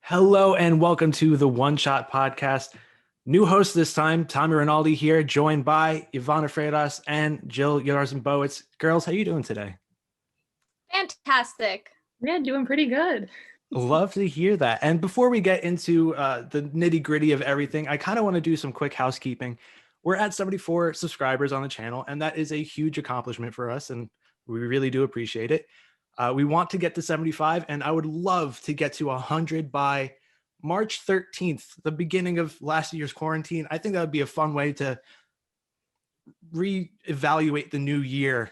Hello and welcome to the One Shot Podcast. New host this time, Tommy Rinaldi here, joined by Ivana Freitas and Jill Yarznbowicz. Girls, how you doing today? Fantastic. Yeah, doing pretty good. Love to hear that. And before we get into the nitty gritty of everything, I kind of want to do some quick housekeeping. We're at 74 subscribers on the channel, and that is a huge accomplishment for us, and we really do appreciate it. We want to get to 75, and I would love to get to 100 by March 13th, the beginning of last year's quarantine. I think that would be a fun way to reevaluate the new year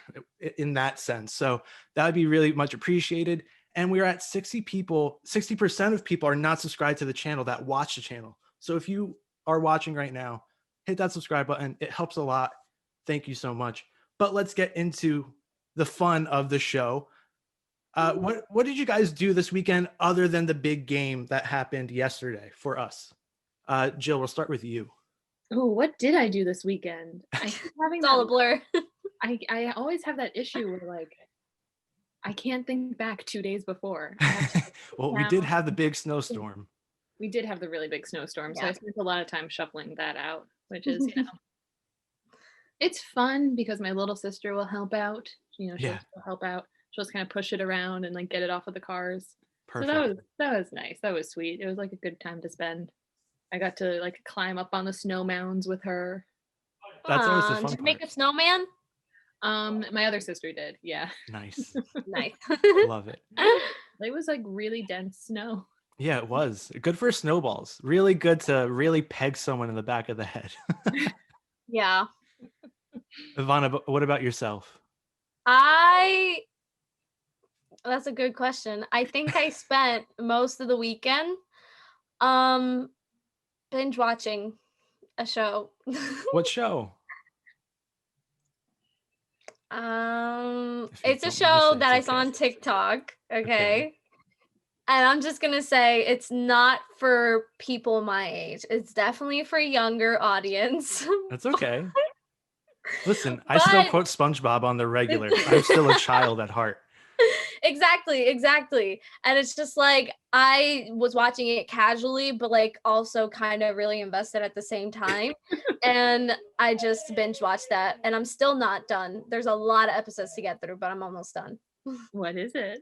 in that sense. So that would be really much appreciated. And we're at 60 people, 60% of people are not subscribed to the channel that watch the channel. So if you are watching right now, hit that subscribe button. It helps a lot. Thank you so much. But let's get into the fun of the show. What did you guys do this weekend other than the big game that happened yesterday for us? Jill, we'll start with you. Oh, what did I do this weekend? It's all a blur. I always have that issue where like I can't think back 2 days before. Well, we did have the big snowstorm. We did have the really big snowstorm, so Yeah. I spent a lot of time shuffling that out, which is, it's fun because my little sister will help out. She'll help out. She'll just kind of push it around and like get it off of the cars. Perfect. So that was nice. That was sweet. It was like a good time to spend. I got to like climb up on the snow mounds with her. That's always the fun Did you make a part. snowman? My other sister did. Yeah. Nice. Nice. Love it. It was like really dense snow. Yeah, it was. Good for snowballs. Really good to really peg someone in the back of the head. Yeah. Ivana, what about yourself? That's a good question. I think I spent most of the weekend binge watching a show. What show? It's a don't show wanna say that I it's saw on okay. TikTok. Okay. Okay. And I'm just gonna say it's not for people my age. It's definitely for a younger audience. That's okay. Listen, I still But- quote SpongeBob on the regular. I'm still a child at heart. Exactly. And it's just like I was watching it casually, but like also kind of really invested at the same time. And I just binge watched that, and I'm still not done. There's a lot of episodes to get through, but I'm almost done. What is it?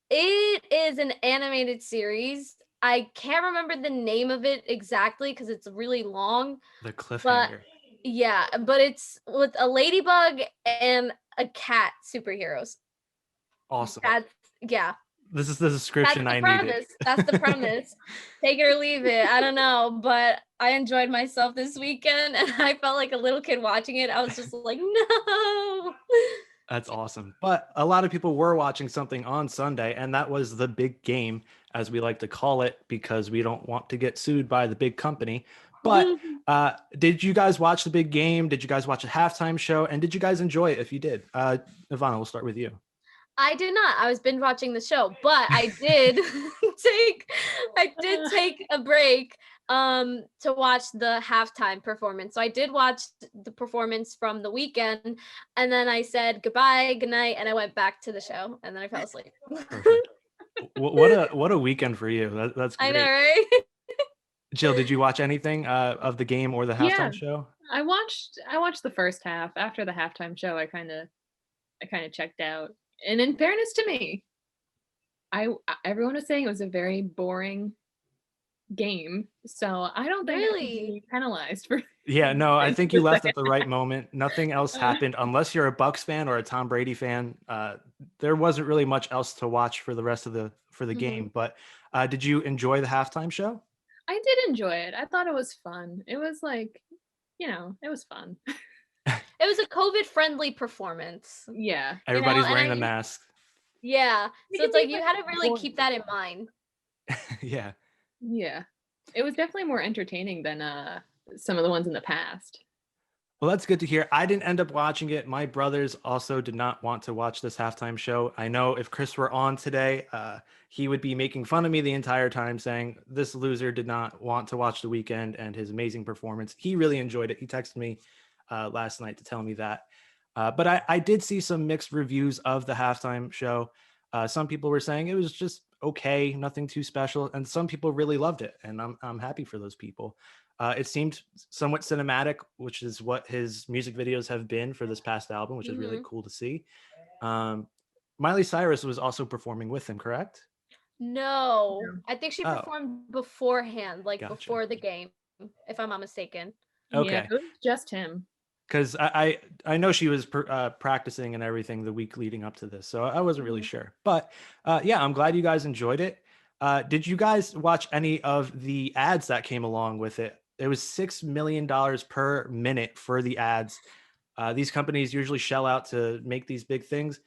It is an animated series. I can't remember the name of it exactly because it's really long. The cliffhanger. Yeah, but it's with a ladybug and a cat superheroes. Awesome. Yeah. This is the description I needed. That's the premise. Take it or leave it. I don't know, but I enjoyed myself this weekend, and I felt like a little kid watching it. I was just like, no. That's awesome. But a lot of people were watching something on Sunday, and that was the big game, as we like to call it, because we don't want to get sued by the big company. But did you guys watch the big game? Did you guys watch a halftime show? And did you guys enjoy it if you did? Ivana, we'll start with you. I did not. I was binge watching the show, but I did take a break to watch the halftime performance. So I did watch the performance from the weekend, and then I said goodbye, good night, and I went back to the show, and then I fell asleep. Perfect. What a weekend for you. That's great. I know, right? Jill, did you watch anything of the game or the halftime Yeah. show? I watched the first half. After the halftime show, I kind of checked out. And in fairness to me, everyone was saying it was a very boring game. So I don't think I would be penalized for. Yeah, no, I think you left at the right moment. Nothing else happened unless you're a Bucks fan or a Tom Brady fan. There wasn't really much else to watch for the rest of the game. But did you enjoy the halftime show? I did enjoy it. I thought it was fun. It was like, it was fun. It was a COVID-friendly performance. Yeah. Everybody's wearing a the mask. Yeah. So it's like you had to really keep that in mind. Yeah. Yeah. It was definitely more entertaining than some of the ones in the past. Well, that's good to hear. I didn't end up watching it. My brothers also did not want to watch this halftime show. I know if Chris were on today, he would be making fun of me the entire time, saying this loser did not want to watch the weekend and his amazing performance. He really enjoyed it. He texted me last night to tell me that. But I did see some mixed reviews of the halftime show. Some people were saying it was just okay, nothing too special, and some people really loved it, and I'm happy for those people. It seemed somewhat cinematic, which is what his music videos have been for this past album, which is really Mhm. cool to see. Um, Miley Cyrus was also performing with him, correct? No, Yeah. I think she Oh, performed beforehand, like gotcha. before the game, if I'm not mistaken. Yeah, Okay, it was just him. because I know she was practicing and everything the week leading up to this, so I wasn't really Mhm. sure. But yeah, I'm glad you guys enjoyed it. Did you guys watch any of the ads that came along with it? It was $6 million per minute for the ads. These companies usually shell out to make these big things.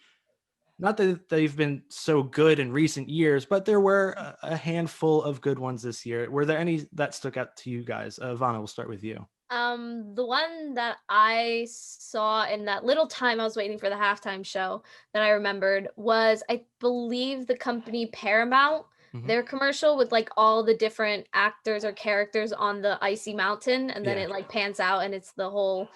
Not that they've been so good in recent years, but there were a handful of good ones this year. Were there any that stuck out to you guys? Ivana, we'll start with you. The one that I saw in that little time I was waiting for the halftime show that I remembered was, I believe, the company Paramount, Mhm. their commercial with like all the different actors or characters on the icy mountain, and then Yeah. it like pans out and it's the whole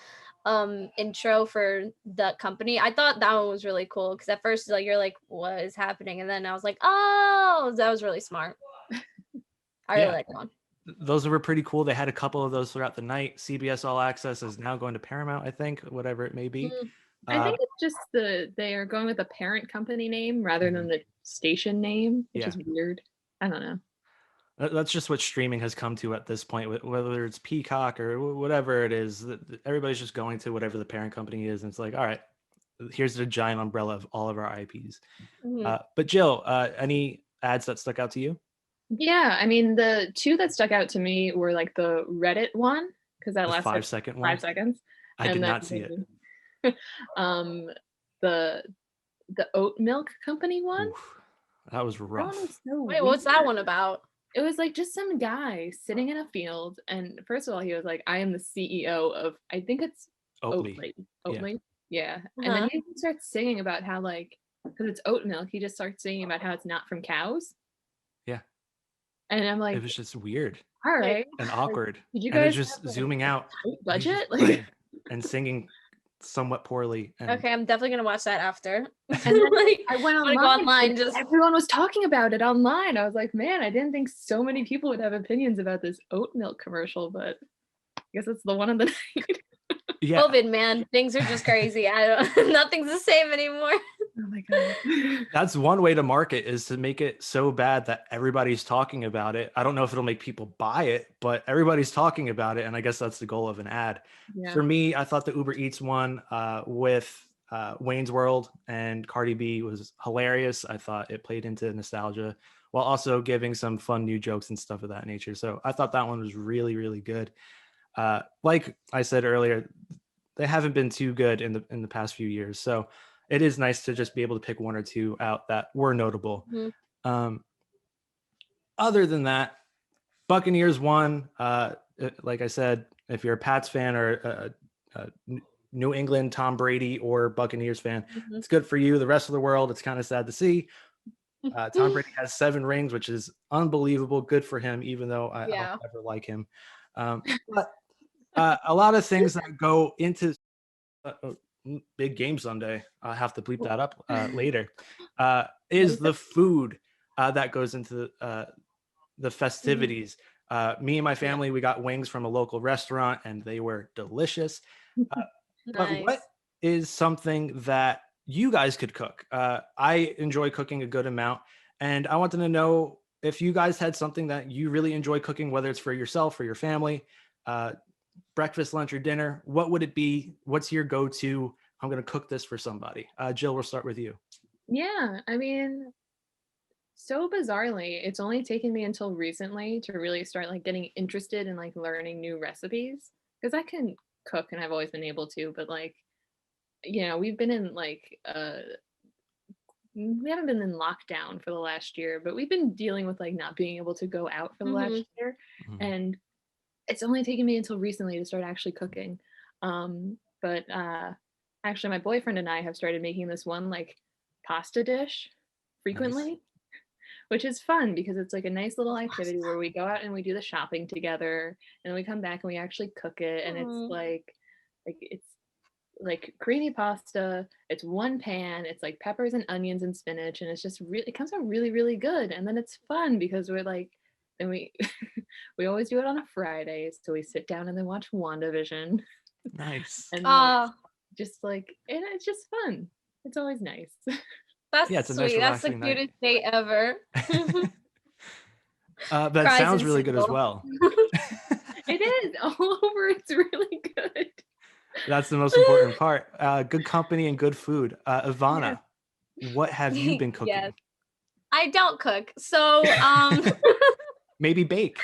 intro for the company. I thought that one was really cool because at first like you're like, what is happening? And then I was like, oh, that was really smart. I really Yeah. like that one. Those were pretty cool. They had a couple of those throughout the night. CBS All Access is now going to Paramount, I think, whatever it may be. Mm, I Uh, think it's just they are going with the parent company name rather mhm. than the station name, which Yeah. is weird. I don't know. That's just what streaming has come to at this point, whether it's Peacock or whatever it is. Everybody's just going to whatever the parent company is, and it's like, all right, here's the giant umbrella of all of our IPs. mhm. But Jill, any ads that stuck out to you? Yeah, I mean, the two that stuck out to me were like the Reddit one because that The lasted 5 second one? 5 seconds, I did and then not see it. um the the oat milk company one. Oof, that was That one rough. was so Wait, what's that weird. one about? It was like just some guy sitting in a field, and first of all, he was like, "I am the CEO of," I think it's Oatly. Oatly. Yeah. Oatly, yeah. And then Uh-huh. he starts singing about how like because it's oat milk, he just starts singing about how it's not from cows, Yeah. and I'm It like, was just weird "All Wait, right, and like, awkward. did you And it's guys have just like zooming a out. tight And he's budget?" just Like, playing and singing somewhat poorly. And okay, I'm definitely gonna watch that after. and then Like, I went I'm gonna go online, and online. Just everyone was talking about it online. I was like, "Man, I didn't think so many people would have opinions about this oat milk commercial, but I guess it's the one of the night." yeah. COVID, man, things are just crazy. I don't. Nothing's the same anymore. Oh my god. That's one way to market, is to make it so bad that everybody's talking about it. I don't know if it'll make people buy it, but everybody's talking about it. And I guess that's the goal of an ad. Yeah. For me, I thought the Uber Eats one with Wayne's World and Cardi B was hilarious. I thought it played into nostalgia while also giving some fun new jokes and stuff of that nature. So I thought that one was really, really good. Like I said earlier, they haven't been too good in the past few years. So it is nice to just be able to pick one or two out that were notable. Mhm. Um, Other than that, Buccaneers won. Like I said, if you're a Pats fan or a New England Tom Brady or Buccaneers fan, Mhm. it's good for you. The rest of the world, it's kind of sad to see. Tom Brady has 7 rings, which is unbelievable. Good for him, even though I'll Yeah. never like him. But a lot of things that go into big game Sunday. I'll have to bleep that up later. Is the food that goes into the Mhm. festivities. Me and my Yeah. family, we got wings from a local restaurant, and they were delicious. Uh, but what Nice. is something that you guys could cook? I enjoy cooking a good amount, and I wanted to know if you guys had something that you really enjoy cooking, whether it's for yourself or your family. Breakfast, lunch, or dinner, what would it be? What's your go-to? I'm going to cook this for somebody. Jill, we'll start with you. Yeah, I mean, so bizarrely, it's only taken me until recently to really start like getting interested in like learning new recipes because I can cook and I've always been able to, but like, we've been in like we haven't been in lockdown for the last year, but we've been dealing with like not being able to go out for the last Mhm. year. Mhm. And it's only taken me until recently to start actually cooking. But actually my boyfriend and I have started making this one like pasta dish Nice. frequently, which is fun because it's like a nice little activity where we go out and we do the shopping together and then we come back and we actually cook it and it's Mm. like it's like creamy pasta. It's one pan. It's like peppers and onions and spinach, and it's just really, it comes out really, really good. And then it's fun because we're like, and we we always do it on a Friday, so we sit down and then watch WandaVision, Nice. and like Oh, just like, and it's just fun. It's always nice. that's Yeah, it's a nice sweet. That's the relaxing night. cutest date ever. That Cries sounds and really good as single. well. It is all over. It's really good. That's the most important part. Good company and good food. Yes. Ivana, what have you been Yes. cooking? I don't cook. So Maybe bake.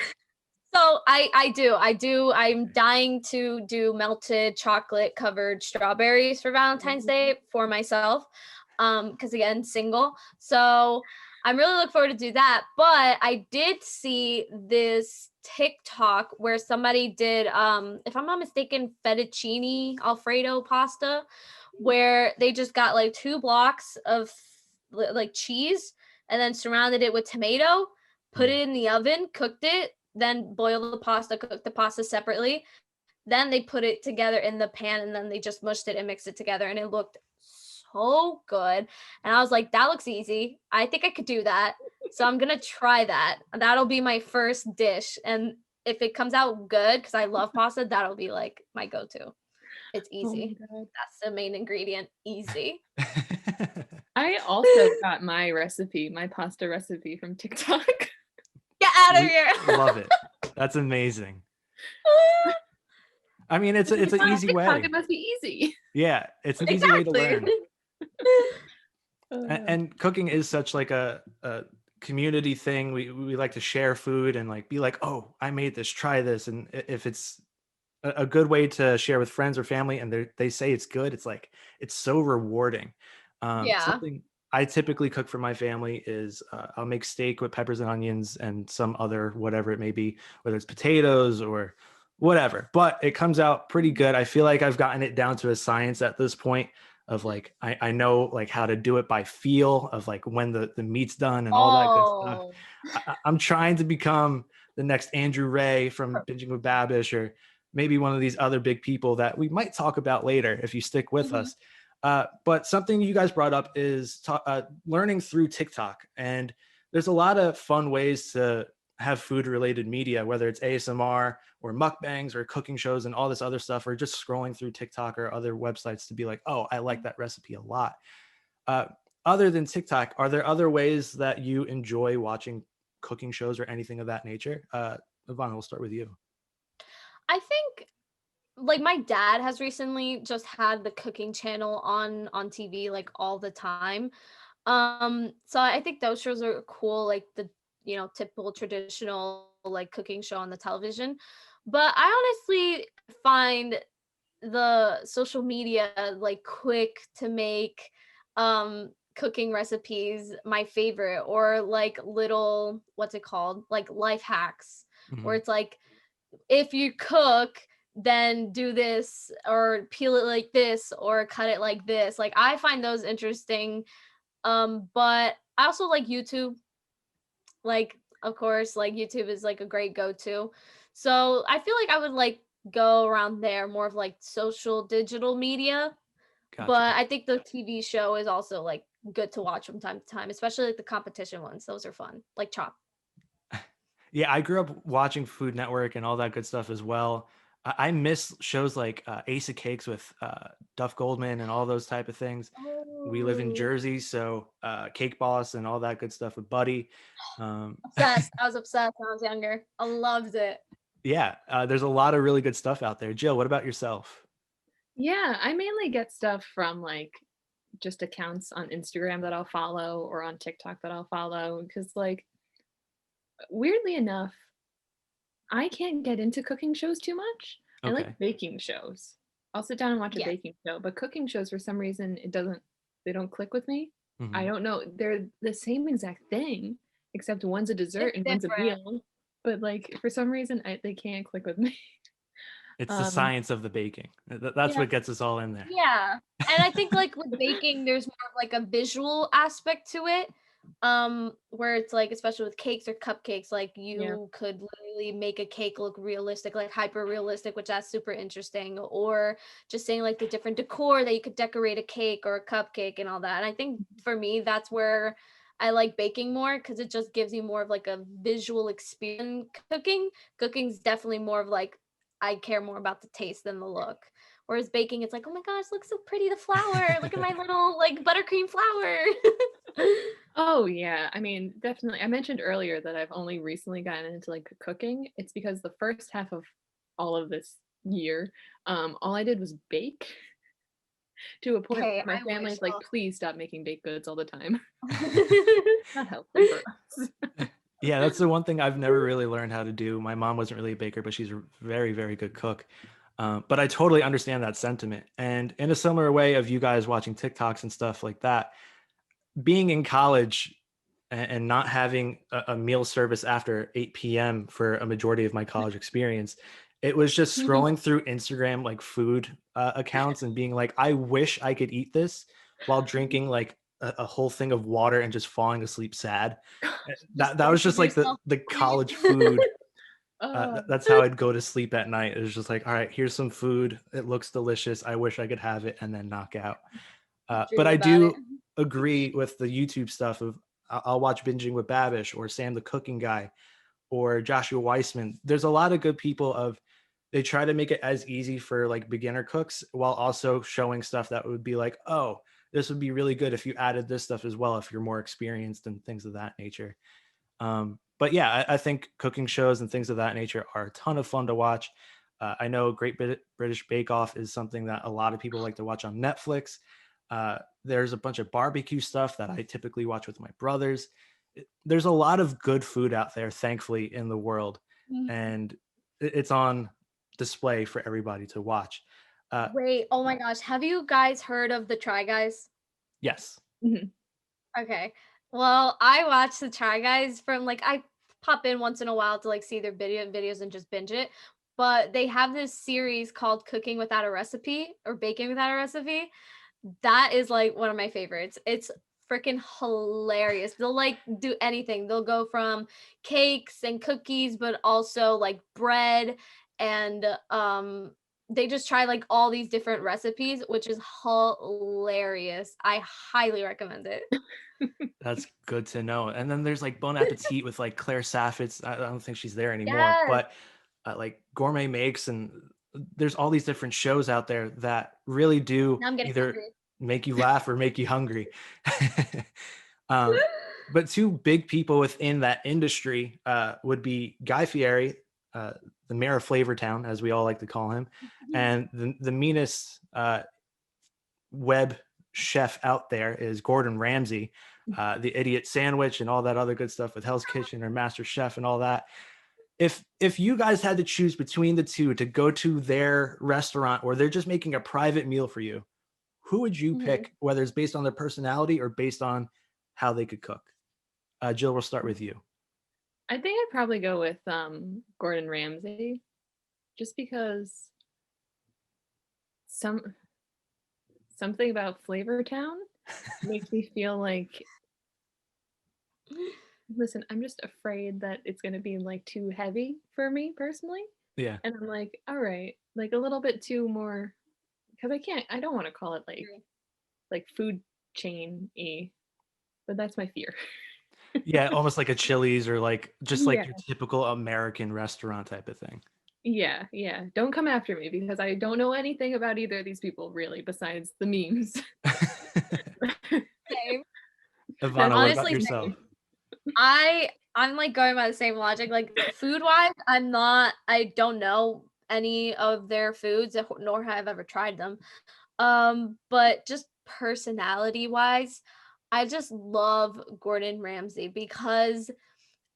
so I do. I'm dying to do melted chocolate covered strawberries for Valentine's Day for myself. Because again, single. So I'm really looking forward to do that. But I did see this TikTok where somebody did if I'm not mistaken, fettuccine Alfredo pasta, where they just got like 2 blocks of like cheese and then surrounded it with tomato, put Mm. it in the oven, cooked it, then boil the pasta, cook the pasta separately. Then they put it together in the pan and then they just mushed it and mixed it together and it looked so good. And I was like, that looks easy. I think I could do that. So I'm gonna try that. That'll be my first dish. And if it comes out good, because I love pasta, that'll be like my go-to. It's Oh my easy. God. That's the main ingredient. Easy. I also got my recipe, my pasta recipe from TikTok. Get out of We here. love it. That's amazing. I mean, it's It's an on easy TikTok, way. it must be easy. Yeah, it's an easy way to learn. Uh, And cooking is such like a community thing. We like to share food and like be like, oh, I made this, try this. And if it's a good way to share with friends or family and they say it's good, it's like it's so rewarding. Yeah. Something I typically cook for my family is I'll make steak with peppers and onions and some other whatever it may be, whether it's potatoes or whatever, but it comes out pretty good. I feel like I've gotten it down to a science at this point of like I know like how to do it by feel of like when the meat's done and all that good stuff. Oh. I'm trying to become the next Andrew Ray from Binging with Babish, or maybe one of these other big people that we might talk about later if you stick with Mhm. us. But something you guys brought up is learning through TikTok. And there's a lot of fun ways to have food related media, whether it's ASMR or mukbangs or cooking shows and all this other stuff, or just scrolling through TikTok or other websites to be like, oh, I like that recipe a lot. Uh, Other than TikTok, are there other ways that you enjoy watching cooking shows or anything of that nature? Ivana, we'll start with you. I think like my dad has recently just had the cooking channel on TV like all the time. So I think those shows are cool, like the typical traditional like cooking show on the television. But I honestly find the social media like quick to make cooking recipes my favorite, or like little what's it called, like life hacks, where Mhm. it's like if you cook, then do this or peel it like this or cut it like this. Like I find those interesting. But I also like YouTube. Like, of course, like YouTube is like a great go-to. So I feel like I would like go around there, more of like social digital media. Gotcha. But I think the TV show is also like good to watch from time to time, especially like the competition ones. Those are fun. Like Chop. Yeah, I grew up watching Food Network and all that good stuff as well. I miss shows like Ace of Cakes with Duff Goldman and all those type of things. We live in Oh, Jersey, so Cake Boss and all that good stuff with Buddy. Um, obsessed. I was obsessed when I was younger. I loved it. yeah, there's a lot of really good stuff out there. Jill, what about yourself? yeah, I mainly get stuff from like just accounts on Instagram that I'll follow or on TikTok that I'll follow because like weirdly enough, I can't get into cooking shows too much. I like Okay. baking shows. I'll sit down and watch a Yeah, baking show, but cooking shows for some reason they don't click with me. I Mhm. don't know. They're the same exact thing, except one's a dessert it's and one's a different. meal. But like for some reason they can't click with me. It's the Um science of the baking. That's yeah, what gets us all in there. Yeah. And I think like with baking, there's more of like a visual aspect to it. where it's like, especially with cakes or cupcakes, like Yeah. you could literally make a cake look realistic, like hyper realistic, which that's super interesting. Or just saying like the different decor that you could decorate a cake or a cupcake and all that. And I think for me, that's where I like baking more, because it just gives you more of like a visual experience. Cooking's definitely more of like, I care more about the taste than the look. Whereas baking, it's like, oh my gosh, look so pretty, the flour. Look at my little like buttercream flour. Oh yeah, I mean, definitely. I mentioned earlier that I've only recently gotten into like cooking. It's because the first half of all of this year, all I did was bake to a point Hey, where my I wish. family's like, please stop making baked goods all the time. Oh. Not healthy for us. Yeah, that's the one thing I've never really learned how to do. My mom wasn't really a baker, but she's a very, very good cook. But I totally understand that sentiment. And in a similar way of you guys watching TikToks and stuff like that, being in college and not having a meal service after 8 p.m. for a majority of my college experience, it was just scrolling through Instagram like food accounts and being like, I wish I could eat this while drinking like a whole thing of water and just falling asleep sad. Just That was forcing just like yourself the to sleep. college food. Oh, That's how I'd go to sleep at night. It was just like, all right, here's some food. It looks delicious. I wish I could have it, and then knock out. But Dream I about it. do agree with the YouTube stuff of I'll watch Binging with Babish or Sam the Cooking Guy or Joshua Weissman. There's a lot of good people of they try to make it as easy for like beginner cooks while also showing stuff that would be like, oh, this would be really good if you added this stuff as well if you're more experienced and things of that nature. But yeah, I think cooking shows and things of that nature are a ton of fun to watch. I know British Bake Off is something that a lot of people like to watch on Netflix. There's a bunch of barbecue stuff that I typically watch with my brothers. There's a lot of good food out there, thankfully, in the world, and it's on display for everybody to watch. Wait, oh my gosh. Have you guys heard of the Try Guys? Yes. mhm. Okay. Well, I watch the Try Guys from like, I pop in once in a while to like see their videos and just binge it. But they have this series called Cooking Without a Recipe or Baking Without a Recipe. That is like one of my favorites. It's freaking hilarious. They'll like do anything. They'll go from cakes and cookies, but also like bread and they just try like all these different recipes, which is hilarious. I highly recommend it. That's good to know. And then there's like Bon Appetit with like Claire Saffitz. I don't think she's there anymore, Yes. but like Gourmet Makes, and there's all these different shows out there that really do Now I'm getting either hungry. make you laugh or make you hungry. um, but two big people within that industry would be Guy Fieri, the mayor of Flavortown, as we all like to call him, and the meanest web chef out there is Gordon Ramsay, the idiot sandwich and all that other good stuff with Hell's Kitchen or Master Chef and all that. If you guys had to choose between the two to go to their restaurant or they're just making a private meal for you, who would you Mhm. pick, whether it's based on their personality or based on how they could cook? Jill, we'll start with you. I think I'd probably go with Gordon Ramsay, just because some something about Flavortown makes me feel like, listen, I'm just afraid that it's gonna be like too heavy for me personally. Yeah. And I'm like, all right, like a little bit too more, because I don't want to call it like food chain-y, but that's my fear. Yeah, almost like a Chili's or like just like Yeah. your typical American restaurant type of thing. Yeah, yeah. Don't come after me because I don't know anything about either of these people really besides the memes. Same. That's Ivana, what about Honestly, yourself? same. I'm like going by the same logic. Like food wise, I don't know any of their foods, nor have ever tried them. But just personality wise, I just love Gordon Ramsay because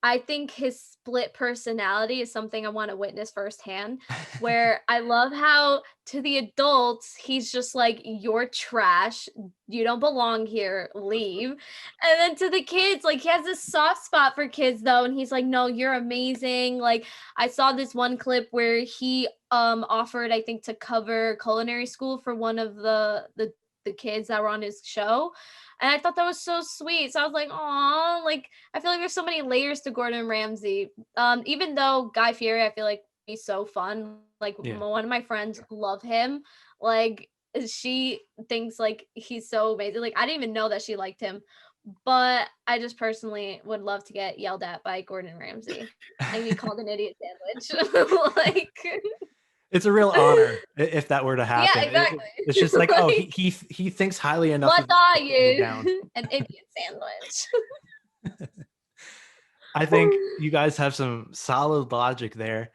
I think his split personality is something I want to witness firsthand. Where I love how to the adults, he's just like, you're trash. You don't belong here. Leave. And then to the kids, like, he has this soft spot for kids, though. And he's like, no, you're amazing. Like, I saw this one clip where he offered, I think, to cover culinary school for one of the the kids that were on his show. And I thought that was so sweet. So I was like, oh, like I feel like there's so many layers to Gordon Ramsay. Even though Guy Fieri, I feel like he's so fun. Like Yeah. one of my friends love him. Like she thinks like he's so amazing. Like I didn't even know that she liked him. But I just personally would love to get yelled at by Gordon Ramsay and be called an idiot sandwich. Like It's a real honor if that were to yeah, happen. exactly. It's just like, oh, Like, he thinks highly enough. what of you are to put you down. you? An idiot sandwich. I think you guys have some solid logic there.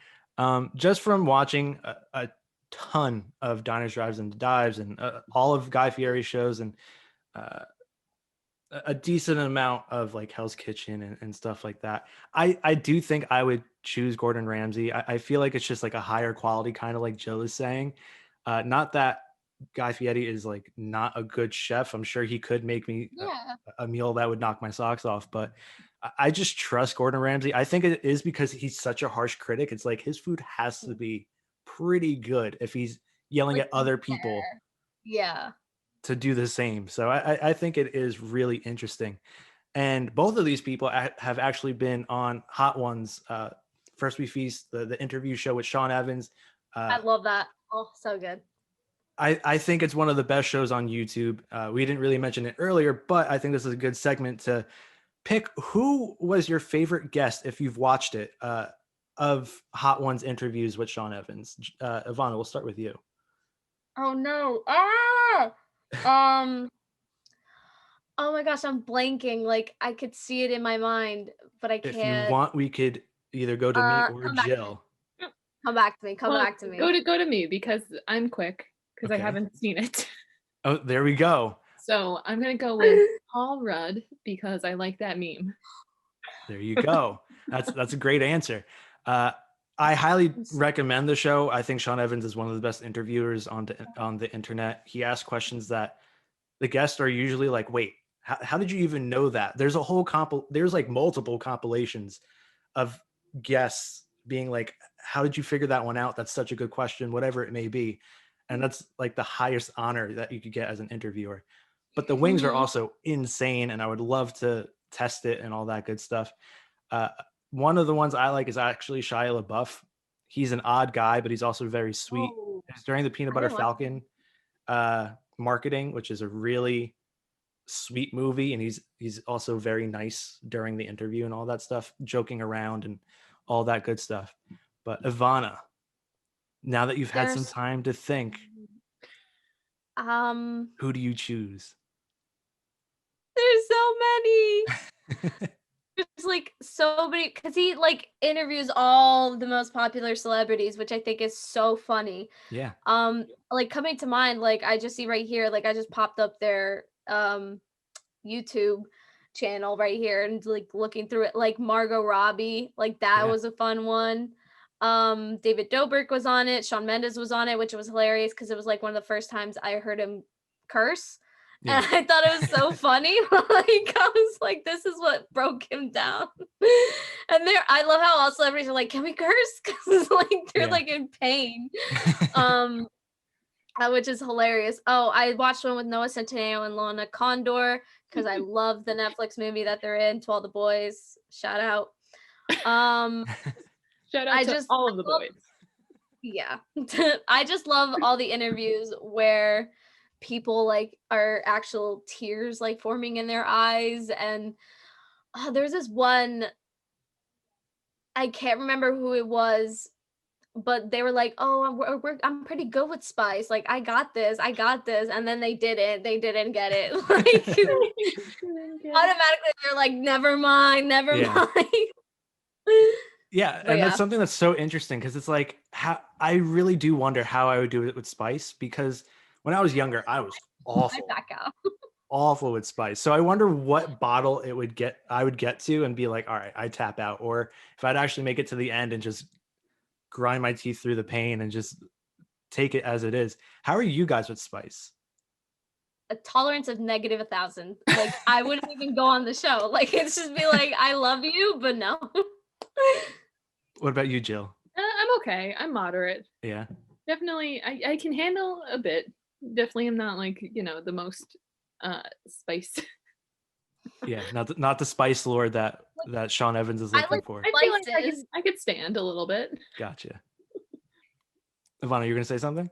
Just from watching a ton of Diners, Drives, and Dives and all of Guy Fieri's shows and a decent amount of like Hell's Kitchen and stuff like that. I do think I would choose Gordon Ramsay. I feel like it's just like a higher quality, kind of like Jill is saying. Not that Guy Fieri is like not a good chef. I'm sure he could make me Yeah. a meal that would knock my socks off, but I just trust Gordon Ramsay. I think it is because he's such a harsh critic. It's like his food has to be pretty good if he's yelling Like, at other people Yeah. to do the same. So I think it is really interesting. And both of these people have actually been on Hot Ones, First We Feast, the interview show with Sean Evans. I love that. Oh, so good. I think it's one of the best shows on YouTube. We didn't really mention it earlier, but I think this is a good segment to pick who was your favorite guest if you've watched it of Hot Ones interviews with Sean Evans. Ivana, we'll start with you. Oh no. Oh my gosh, I'm blanking. Like I could see it in my mind, but I can't. If you want, we could either go to me or come back to me. Jill. Come back to me. Come Well, back to me. Go to me because I'm quick because Okay. I haven't seen it. Oh, there we go. So I'm gonna go with Paul Rudd because I like that meme. There you go. That's a great answer. I highly recommend the show. I think Sean Evans is one of the best interviewers on the internet. He asks questions that the guests are usually like, wait, how did you even know that? There's a whole there's like multiple compilations of guests being like, how did you figure that one out? That's such a good question, whatever it may be. And that's like the highest honor that you could get as an interviewer. But the wings are also insane, and I would love to test it and all that good stuff. One of the ones I like is actually Shia LaBeouf. He's an odd guy, but he's also very sweet. Oh, It's during the Peanut Butter Falcon marketing, which is a really sweet movie, and he's also very nice during the interview and all that stuff, joking around and all that good stuff. But Ivana, now that you've had some time to think, who do you choose? There's so many. There's like so many because he like interviews all the most popular celebrities, which I think is so funny. Yeah. Like coming to mind, like I just see right here, like I just popped up their YouTube channel right here and like looking through it, like Margot Robbie, like that was a fun one. David Dobrik was on it, Shawn Mendes was on it, which was hilarious because it was like one of the first times I heard him curse. Yeah. And I thought it was so funny. Like I was like, this is what broke him down. And I love how all celebrities are like, can we curse? Because like they're like in pain. Which is hilarious. Oh, I watched one with Noah Centineo and Lorna Condor because I love the Netflix movie that they're in, To All the Boys. Shout out. Shout out to all of the boys. Yeah. I just love all the interviews where people like are actual tears like forming in their eyes. And there's this one, I can't remember who it was, but they were like, oh, I'm pretty good with spice. Like, I got this. And then they didn't get it. Like, automatically they're like, never mind. Yeah, and that's something that's so interesting because it's like, how I really do wonder how I would do it with spice, because when I was younger, I was awful. I back out. Awful with spice. So I wonder what bottle I would get to and be like, all right, I tap out. Or if I'd actually make it to the end and just grind my teeth through the pain and just take it as it is. How are you guys with spice? A tolerance of -1,000. Like I wouldn't even go on the show. Like it's just be like, I love you, but no. What about you, Jill? I'm okay. I'm moderate. Yeah. Definitely. I can handle a bit. Definitely am not like, the most spice. Yeah, not the spice lord that Sean Evans is I looking like for. I feel like spices. I could stand a little bit. Gotcha. Ivana, you're gonna say something?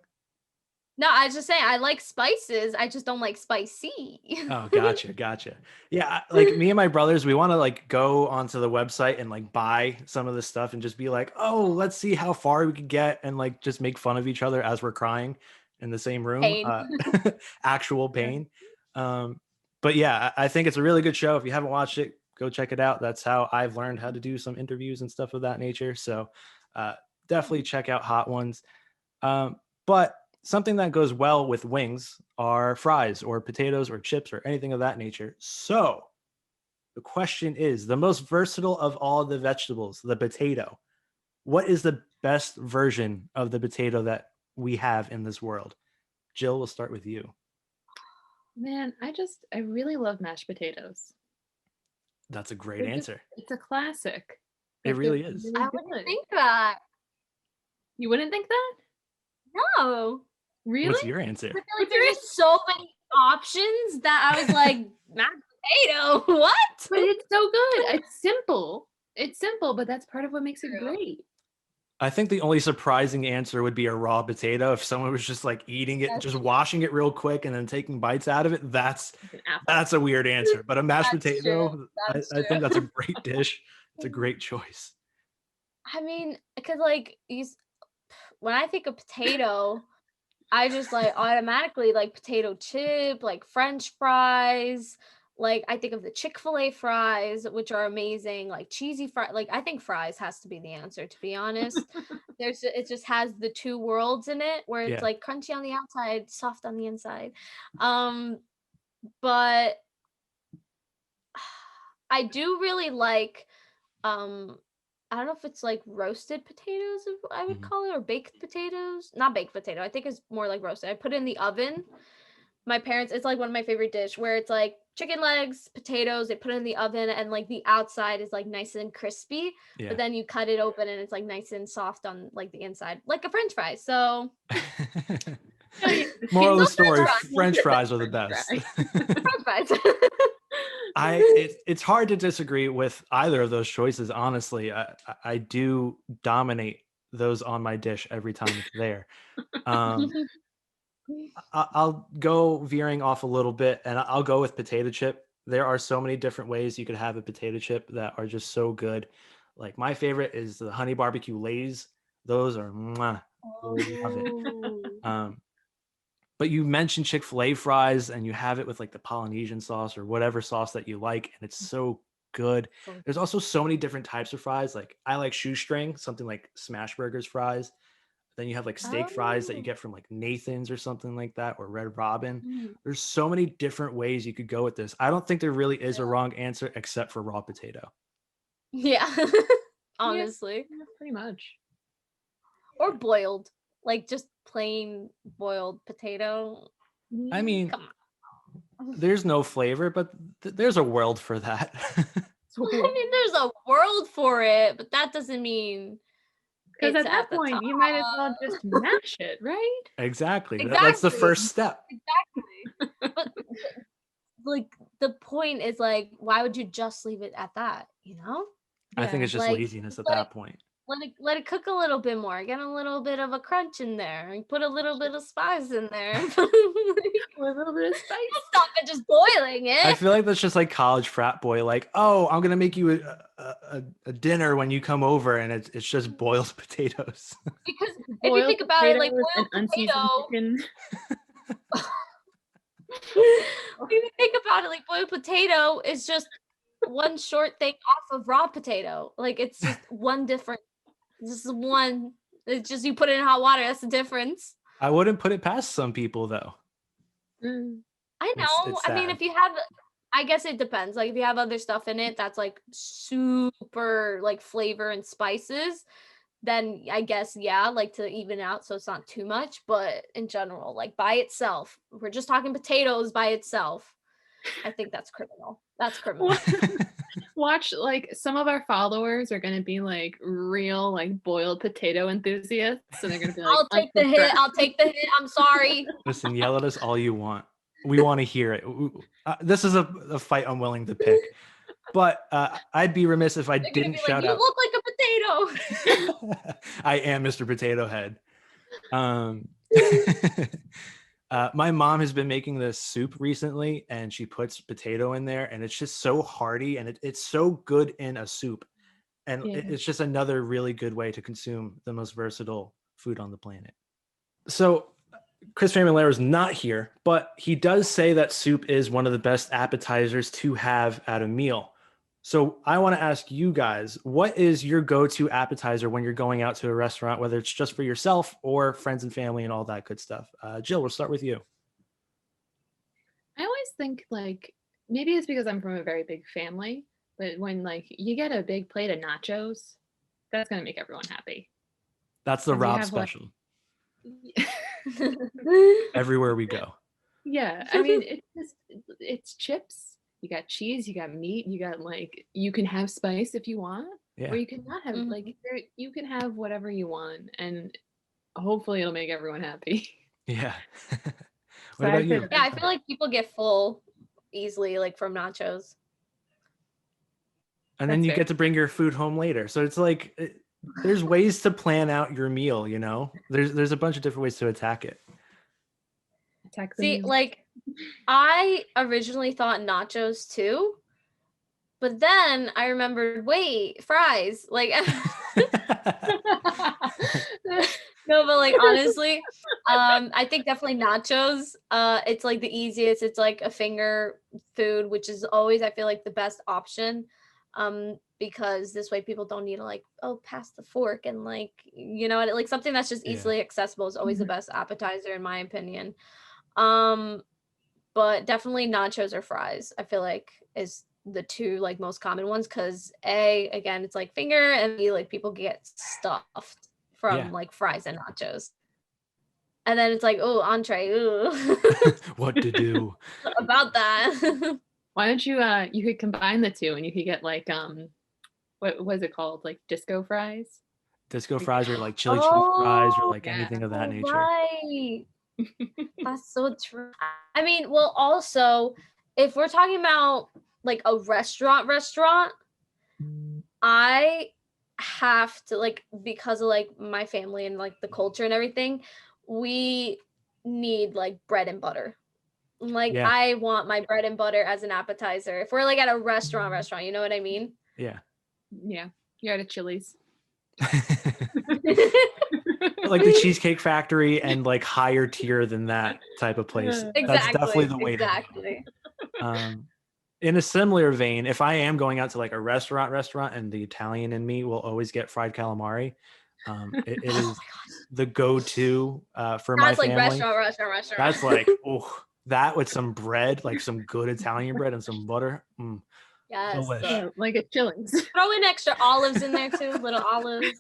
No, I was just saying I like spices. I just don't like spicy. Oh, gotcha. Yeah, like me and my brothers, we want to like go onto the website and like buy some of this stuff and just be like, oh, let's see how far we could get and like just make fun of each other as we're crying in the same room. Pain. Actual Yeah. pain. But yeah, I think it's a really good show. If you haven't watched it, go check it out. That's how I've learned how to do some interviews and stuff of that nature. So definitely check out Hot Ones. But something that goes well with wings are fries or potatoes or chips or anything of that nature. So the question is, the most versatile of all the vegetables, the potato, what is the best version of the potato that we have in this world? Jill, we'll start with you. Man, I really love mashed potatoes. That's a great answer. It's a classic. It Like, really they're is. really I wouldn't good. think that. You wouldn't think that? No. Really? What's your answer? I feel like there's just so many options that I was like, mashed potato. What? But it's so good. It's simple. It's simple, but that's part of what makes it True. great. I think the only surprising answer would be a raw potato. If someone was just like eating it, just washing it real quick and then taking bites out of it, that's Like an apple. that's a weird answer. But a mashed That's potato, true. I That's think true. that's a great dish. It's a great choice. I mean, because like when I think of potato, I just like automatically like potato chip, like French fries. Like I think of the Chick-fil-A fries, which are amazing, like cheesy fries. Like I think fries has to be the answer, to be honest. It just has the two worlds in it where it's Yeah. like crunchy on the outside, soft on the inside. But I do really like I don't know if it's like roasted potatoes, I would Mhm. call it, or baked potatoes. Not baked potato. I think it's more like roasted. I put it in the oven. My parents, it's like one of my favorite dish where it's like chicken legs, potatoes, they put it in the oven and like the outside is like nice and crispy, Yeah. but then you cut it open and it's like nice and soft on like the inside, like a French fry. So Moral of the story, fries. French fries are the best. French fries. It's hard to disagree with either of those choices, honestly. I do dominate those on my dish every time it's there. I'll go veering off a little bit and I'll go with potato chip. There are so many different ways you could have a potato chip that are just so good. Like my favorite is the honey barbecue Lay's. Those are mwah, love it. Oh. But you mentioned Chick-fil-A fries and you have it with like the Polynesian sauce or whatever sauce that you like, and it's so good. There's also so many different types of fries. Like I like shoestring, something like Smash Burgers fries. Then you have like steak fries that you Oh. get from like Nathan's or something like that, or Red Robin. Mm. There's so many different ways you could go with this. I don't think there really is a wrong answer except for raw potato. Yeah. Honestly. Yeah, pretty much. Or boiled. Like just plain boiled potato. I mean, Come on. there's no flavor, but there's a world for that. I mean, there's a world for it, but that doesn't mean Because it's at that at the point, you might as well top. just mash it, right? Exactly. That's the Exactly. first step. Exactly. But like the point is like, why would you just leave it at that? You know? I think Yeah. it's just Like, laziness at let that point. let it cook a little bit more. Get a little bit of a crunch in there. And put a little bit of spice in there. With a little bit of spice. Stop it just boiling I it. feel like that's just like college frat boy. Like, oh, I'm gonna make you a dinner when you come over, and it's just boiled potatoes. Because if you Boiled think about it, like potatoes boiled and unseasoned potato. chicken. If you think about it, like boiled potato is just one short thing off of raw potato. Like it's just one different. This is one. It's just you put it in hot water. That's the difference. I wouldn't put it past some people though. Mm. I know. It's I mean, sad. if you have, I guess it depends. Like if you have other stuff in it that's like super like flavor and spices, then I guess yeah, like to even out so it's not too much. But in general, like by itself, we're just talking potatoes by itself. I think that's criminal. That's criminal. Watch, like, some of our followers are gonna be like real like boiled potato enthusiasts, and they're gonna be like, I'll take the hit. I'll take the hit. I'm sorry. Listen, yell at us all you want. We want to hear it. This is a fight I'm willing to pick. But I'd be remiss if I They're gonna didn't be shout like, you out. look like a potato. I am Mr. Potato Head. My mom has been making this soup recently, and she puts potato in there, and it's just so hearty, and it's so good in a soup. And Yeah. it's just another really good way to consume the most versatile food on the planet. So Chris Familaro is not here, but he does say that soup is one of the best appetizers to have at a meal. So I want to ask you guys, what is your go-to appetizer when you're going out to a restaurant, whether it's just for yourself or friends and family and all that good stuff? Jill, we'll start with you. I always think like maybe it's because I'm from a very big family, but when like you get a big plate of nachos, that's gonna make everyone happy. That's the And you Rob have, special. like, Everywhere we go. yeah, I mean it's chips. You got cheese, you got meat, you got like you can have spice if you want, Yeah. or you can not have like you can have whatever you want, and hopefully it'll make everyone happy. Yeah. So What about I'd say you? that Yeah, I feel like people get full easily, like from nachos. And then That's you fair. get to bring your food home later. So it's like there's ways to plan out your meal, you know? There's a bunch of different ways to attack it. attack the See, meal. like I originally thought nachos too, but then I remembered, wait, fries. Like no, but like honestly, I think definitely nachos. It's like the easiest. It's like a finger food, which is always I feel like the best option. Because this way people don't need to like, oh, pass the fork and like, you know, like something that's just Yeah. easily accessible is always the best appetizer in my opinion. But definitely nachos or fries, I feel like is the two like most common ones because A, again, it's like finger, and B, like people get stuffed from Yeah. like fries and nachos. And then it's like, oh, entree, ooh. What to do? About that. Why don't you you could combine the two and you could get like what was it called? Like disco fries? Disco fries or like chili cheese fries or like yeah. anything of that Oh, nature. right. That's so true. I mean, well, also, if we're talking about like a restaurant, I have to like because of like my family and like the culture and everything, we need like bread and butter. Like Yeah. I want my bread and butter as an appetizer. If we're like at a restaurant, you know what I mean? Yeah. Yeah. You're at a Chili's. Like the Cheesecake Factory and like higher tier than that type of place. Exactly. That's definitely the way exactly. to go. In a similar vein, if I am going out to like a restaurant, and the Italian in me will always get fried calamari. It is the go-to for my That's like family. restaurant. That's like, oh, that with some bread, like some good Italian bread and some butter. Yes. Delish. Yeah, like a Chili's. Throw in extra olives in there too, little olives.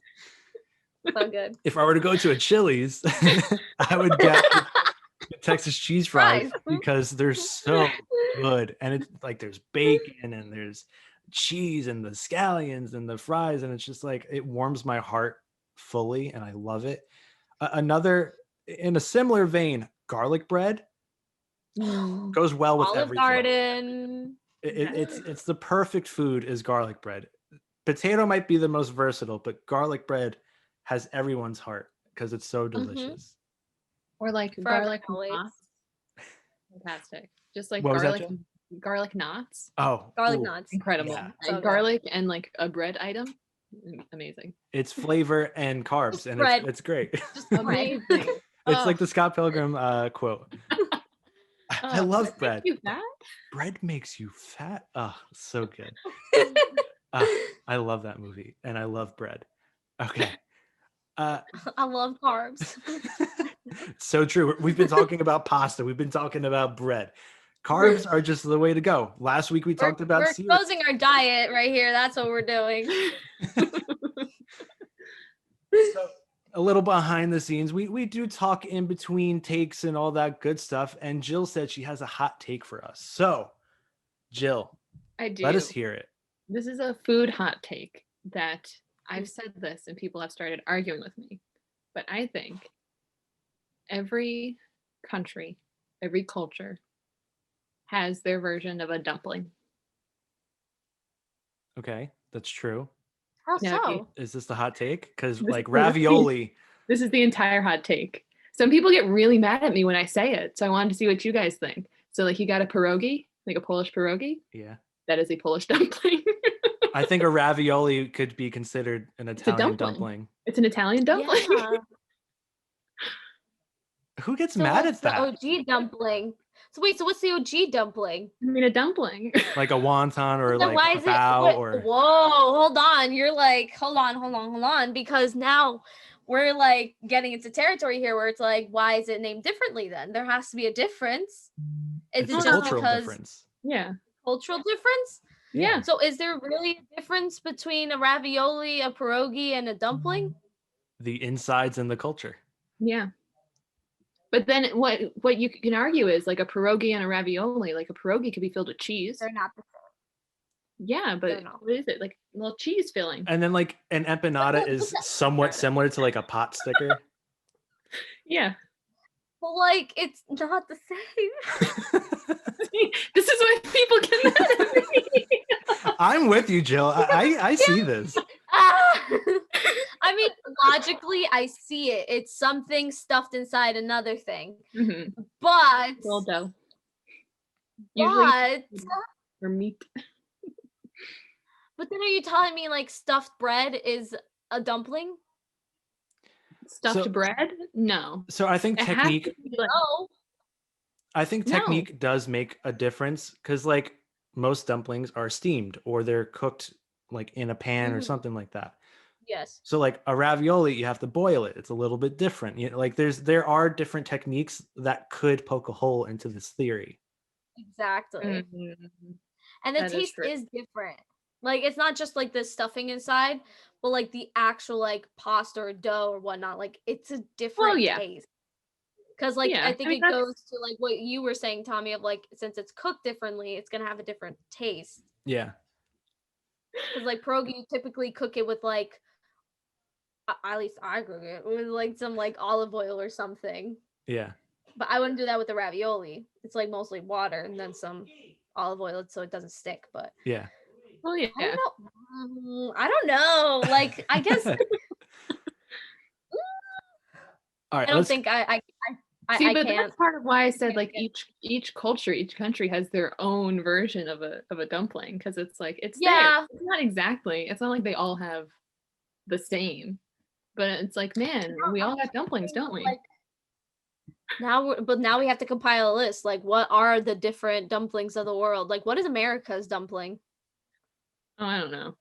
So good. If I were to go to a Chili's, I would get the Texas cheese fries because they're so good. And it's like there's bacon and there's cheese and the scallions and the fries. And it's just like it warms my heart fully and I love it. Another in a similar vein, garlic bread goes well with Olive everything. Garden. It's the perfect food is garlic bread. Potato might be the most versatile, but garlic bread has everyone's heart because it's so delicious. Or like Forever garlic always. knots. Fantastic. Just like What was that, garlic knots. Oh, Garlic ooh. knots. Incredible. Yeah. And So garlic and like a bread item. Amazing. It's flavor and carbs, Just and bread. it's great. Just bread. Amazing. It's like the Scott Pilgrim quote. I love bread. You fat? Bread makes you fat. Oh, so good. I love that movie, and I love bread. Okay. I love carbs. So true. We've been talking about pasta. We've been talking about bread. Carbs are just the way to go. Last week we talked about we're cereal. exposing our diet right here. That's what we're doing. So, a little behind the scenes, we do talk in between takes and all that good stuff. And Jill said she has a hot take for us. So, Jill, I do. let us hear it. This is a food hot take that I've said this and people have started arguing with me. But I think every country, every culture has their version of a dumpling. Okay, that's true. How Now, so? Is this the hot take? Because This like is the- ravioli, This is the entire hot take. Some people get really mad at me when I say it, so I wanted to see what you guys think. So, like, you got a pierogi, like a Polish pierogi? yeah. That is a Polish dumpling. I think a ravioli could be considered an It's a Italian dumpling. dumpling. It's an Italian dumpling. Yeah. Who gets So mad what's at that? the OG dumpling? So wait, so what's the OG dumpling? I mean, a dumpling. Like a wonton or Then like why a is it? bao or Whoa, hold on. You're like, hold on, because now we're like getting into territory here where it's like, why is it named differently then? There has to be a difference. Is it's it a just cultural because difference. Yeah. cultural difference? Yeah. So is there really a difference between a ravioli, a pierogi, and a dumpling? The insides and the culture. Yeah. But then what you can argue is like a pierogi and a ravioli. Like a pierogi could be filled with cheese. They're not the Yeah, but they're not. what is it? Like a little cheese filling. And then like an empanada But is that- somewhat similar to like a pot sticker. Yeah. But like, it's not the same. This is why people get mad at me. I'm with you, Jill. I see this. Ah! I mean, logically, I see it. It's something stuffed inside another thing. Mhm. But, Well dough. Usually but, or meat. but then are you telling me like stuffed bread is a dumpling? Stuffed So- bread? No. So I think It has technique to be like, No. I think No. technique does make a difference because like most dumplings are steamed or they're cooked like in a pan or Mhm. something like that. Yes. So like a ravioli, you have to boil it. It's a little bit different. You know, like there are different techniques that could poke a hole into this theory. Exactly. mhm. And the That is taste true. is different. Like it's not just like the stuffing inside, but like the actual like pasta or dough or whatnot. Like it's a different yeah. taste. Because like Yeah, I I think mean, it that's- goes to like what you were saying, Tommy, of like since it's cooked differently, it's gonna have a different taste. Yeah. Because like pierogi, you typically cook it with like at least I cook it with like some like olive oil or something. Yeah. But I wouldn't do that with the ravioli. It's like mostly water and then some olive oil so it doesn't stick. But Yeah. Well, yeah. I don't know. I don't know. Like I guess I All right. don't Let's think I See, I but can't. that's part of why I said can't like get- each culture, each country has their own version of a dumpling because it's like it's Yeah. there. It's not exactly. It's not like they all have the same, but it's like man, we all got dumplings, don't we? Like now we have to compile a list. Like what are the different dumplings of the world? Like what is America's dumpling? Oh, I don't know.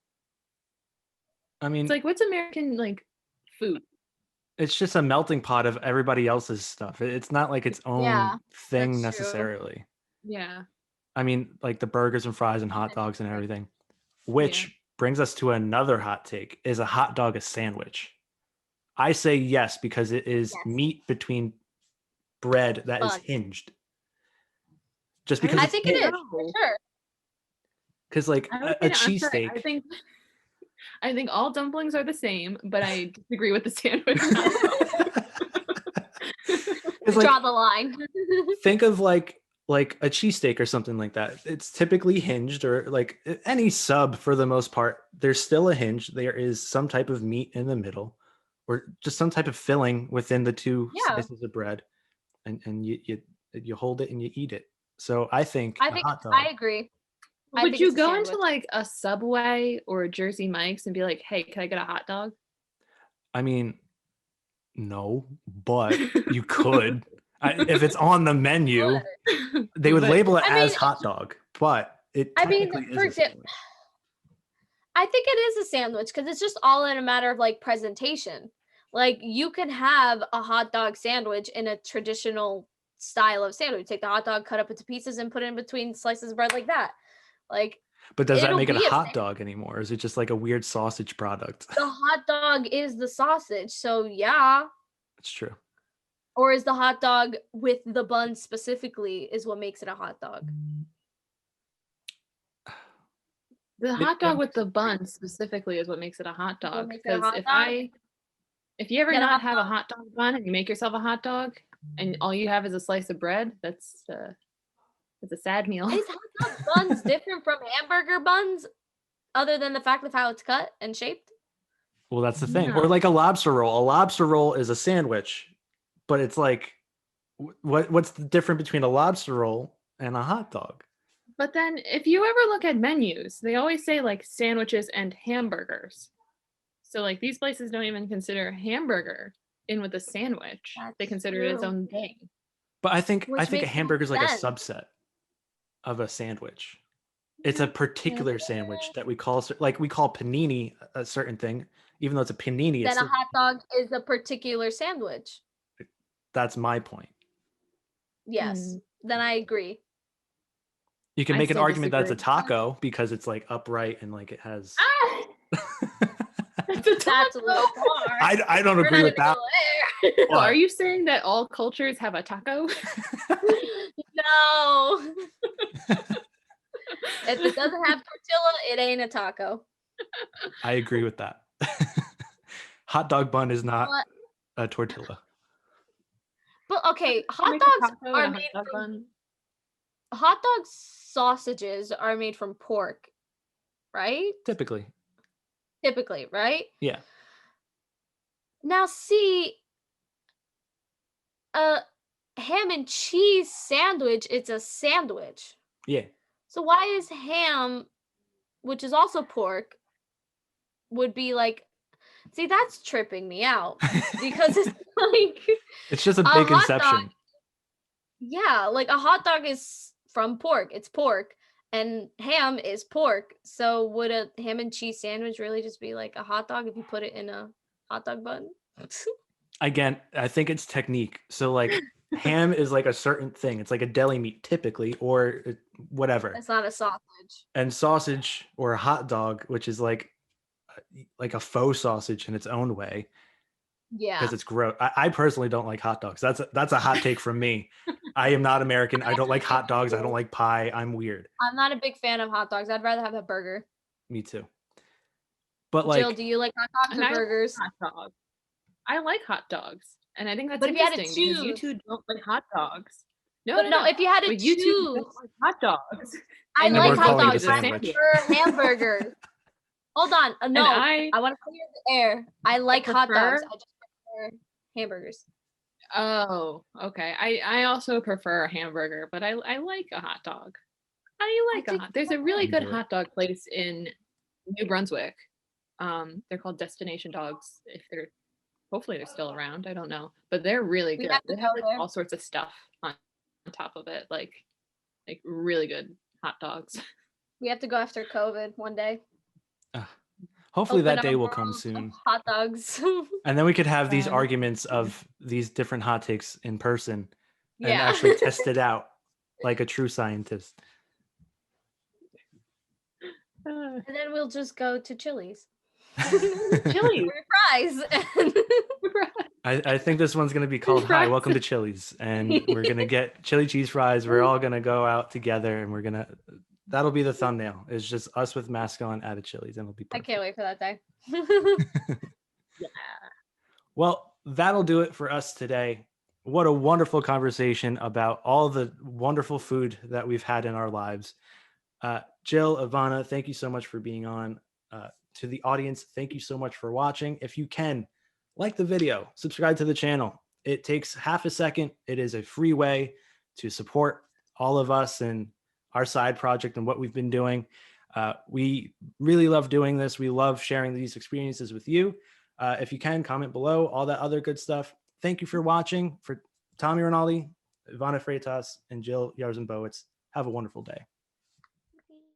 I mean It's like what's American like food? it's just a melting pot of everybody else's stuff. It's not like its own Yeah, thing that's true. necessarily. Yeah. I mean, like the burgers and fries and hot dogs and everything. Which brings us to another hot take. Is a hot dog a sandwich? I say yes because it is Yes. meat between bread that is Buns. hinged. Just because I it's think it is hinged. for sure. Because like I would a say I'm sorry, cheesesteak. I think all dumplings are the same, but I disagree with the sandwich. It's like, Draw the line. think of like a cheesesteak or something like that. It's typically hinged, or like any sub for the most part. There's still a hinge. There is some type of meat in the middle, or just some type of filling within the two Yeah. slices of bread, and you hold it and you eat it. So I think I a think hot dog. I agree. I Would think you it's a go into sandwich. like a Subway or a Jersey Mike's and be like, "Hey, can I get a hot dog?" I mean, no, but you could. If it's on the menu, they would But- label it I as mean, hot dog, but it I mean, technically for is a sandwich. I think it is a sandwich because it's just all in a matter of like presentation. Like you can have a hot dog sandwich in a traditional style of sandwich. Take the hot dog, cut up into pieces, and put it in between slices of bread like that. Like But does that it'll make it be a a hot dog anymore? Or is it just like a weird sausage product? the hot dog is the sausage, so yeah. It's true. Or is the hot dog with the bun specifically is what makes it a hot dog? The hot dog with the bun specifically is what makes it a hot What dog. makes it a Because hot dog? if you ever Get a not hot have a dog. hot dog bun and you make yourself a hot dog and all you have is a slice of bread, that's a sad meal. Is hot dog buns different from hamburger buns, other than the fact of how it's cut and shaped? Well, that's the thing. No. Or like a lobster roll. A lobster roll is a sandwich, but it's like, what's the difference between a lobster roll and a hot dog? But then if you ever look at menus, they always say like sandwiches and hamburgers. So like these places don't even consider hamburger in with a sandwich. They That's consider it its true. own thing. But I think Which a makes hamburger is like a sense. subset of a sandwich. It's a particular sandwich that we call panini a certain thing, even though it's a panini. Then a hot dog is a particular sandwich. That's my point. Yes. Then I agree. You can I make an still argument that it's a disagree. taco because it's like upright and like it has. Ah! It's a That's a taco. little far. I don't We're agree not with even that. going there. So are you saying that all cultures have a taco? No. If it doesn't have tortilla, it ain't a taco. I agree with that. Hot dog bun is not What? a tortilla. But okay, hot Make a dogs taco are and a made hot dog from bun. hot dog sausages are made from pork, right? Typically. Typically, right? Yeah. Now see, a ham and cheese sandwich, it's a sandwich. Yeah. So why is ham, which is also pork, would be like, see, that's tripping me out because it's like It's just a a big hot inception. dog. Yeah, like a hot dog is from pork. It's pork. And ham is pork. So would a ham and cheese sandwich really just be like a hot dog if you put it in a hot dog bun? Again, I think it's technique. So like ham is like a certain thing. It's like a deli meat typically, or whatever. It's not a sausage. And sausage or a hot dog, which is like a faux sausage in its own way, Yeah. because it's gross. I personally don't like hot dogs. That's a hot take from me. I am not American. I don't like hot dogs. I don't like pie. I'm weird. I'm not a big fan of hot dogs. I'd rather have a burger. Me too. But like, Jill, do you like hot dogs And or I like burgers? hot dogs. I like hot dogs. And I think that's But if you had to interesting because you choose- two don't like hot dogs. But no, if you had to But you two choose, don't like hot dogs. I And like we're hot calling it a dogs. I sandwich. prefer hamburgers. Hold on. No, And I want to clear the air. I like hot dogs. prefer- I just prefer hamburgers. Oh, okay. I also prefer a hamburger, but I like a hot dog. I like a think hot. There's a really good Into it. hot dog place in New Brunswick. They're called Destination Dogs. Hopefully they're still around. I don't know, but they're really We good. have to They have go like there. all sorts of stuff on top of it, like really good hot dogs. We have to go after COVID one day. hopefully Open that up day a will come world of soon. Hot dogs. And then we could have these Yeah. arguments of these different hot takes in person and Yeah. actually test it out like a true scientist. Uh, And then we'll just go to Chili's. Chili's. For fries. I think this one's going to be called Hi, Fries. Welcome to Chili's. And we're going to get chili cheese fries. We're all going to go out together and that'll be the thumbnail. It's just us with masks on at a Chili's and it'll be I perfect. can't wait for that day. Yeah. Well, that'll do it for us today. What a wonderful conversation about all the wonderful food that we've had in our lives. Jill, Ivana, thank you so much for being on. To the audience, thank you so much for watching. If you can, like the video, subscribe to the channel. It takes half a second. It is a free way to support all of us and our side project and what we've been doing. We really love doing this. We love sharing these experiences with you. If you can, comment below, all that other good stuff. Thank you for watching. For Tommy Rinaldi, Ivana Freitas, and Jill Yarznbowicz, have a wonderful day.